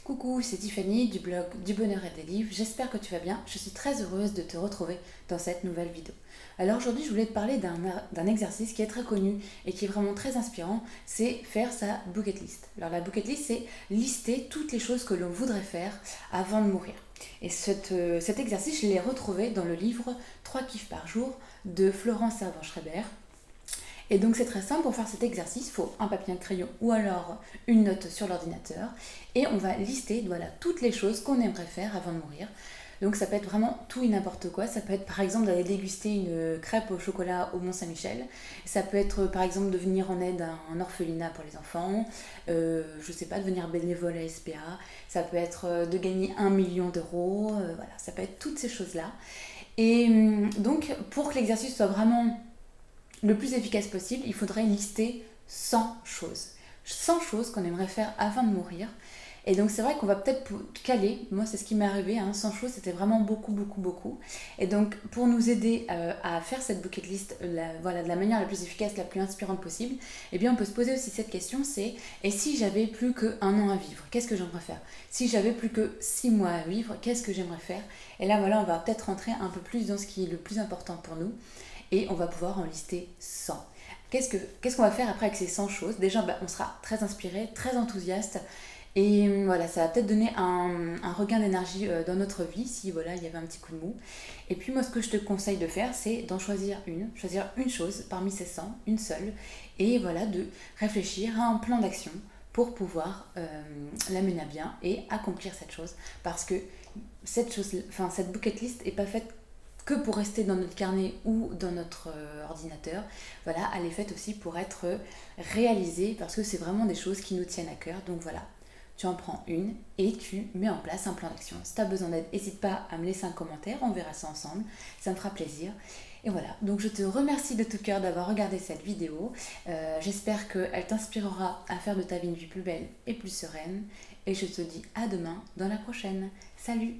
Coucou, c'est Tiffany du blog du bonheur et des livres, j'espère que tu vas bien, je suis très heureuse de te retrouver dans cette nouvelle vidéo. Alors aujourd'hui je voulais te parler d'un exercice qui est très connu et qui est vraiment très inspirant, c'est faire sa bucket list. Alors la bucket list c'est lister toutes les choses que l'on voudrait faire avant de mourir. Et cet exercice je l'ai retrouvé dans le livre 3 kiffs par jour de Florence Servan-Schreiber. Et donc c'est très simple, pour faire cet exercice, il faut un papier, un crayon ou alors une note sur l'ordinateur. Et on va lister toutes les choses qu'on aimerait faire avant de mourir. Donc ça peut être vraiment tout et n'importe quoi. Ça peut être par exemple d'aller déguster une crêpe au chocolat au Mont-Saint-Michel. Ça peut être par exemple de venir en aide à un orphelinat pour les enfants. Je sais pas, devenir bénévole à SPA. Ça peut être de gagner 1 million d'euros. Voilà, ça peut être toutes ces choses-là. Et donc pour que l'exercice soit vraiment le plus efficace possible, il faudrait lister 100 choses. 100 choses qu'on aimerait faire avant de mourir. Et donc c'est vrai qu'on va peut-être caler, moi c'est ce qui m'est arrivé, 100 choses c'était vraiment beaucoup. Et donc pour nous aider à faire cette bucket list de la manière la plus efficace, la plus inspirante possible, eh bien on peut se poser aussi cette question, c'est et si j'avais plus que 1 an à vivre, qu'est-ce que j'aimerais faire? Si j'avais plus que 6 mois à vivre, qu'est-ce que j'aimerais faire? Et là on va peut-être rentrer un peu plus dans ce qui est le plus important pour nous. Et on va pouvoir en lister 100. Qu'est-ce qu'on va faire après avec ces 100 choses? Déjà, on sera très inspiré, très enthousiaste. Et voilà, ça va peut-être donner un regain d'énergie dans notre vie si il y avait un petit coup de mou. Et puis moi, ce que je te conseille de faire, c'est d'en choisir une chose parmi ces 100, une seule. Et voilà, de réfléchir à un plan d'action pour pouvoir la mener à bien et accomplir cette chose. Parce que cette bucket list n'est pas faite que pour rester dans notre carnet ou dans notre ordinateur. Voilà, elle est faite aussi pour être réalisée parce que c'est vraiment des choses qui nous tiennent à cœur. Donc voilà, tu en prends une et tu mets en place un plan d'action. Si tu as besoin d'aide, n'hésite pas à me laisser un commentaire, on verra ça ensemble, ça me fera plaisir. Et voilà, donc je te remercie de tout cœur d'avoir regardé cette vidéo. J'espère qu'elle t'inspirera à faire de ta vie une vie plus belle et plus sereine. Et je te dis à demain dans la prochaine. Salut!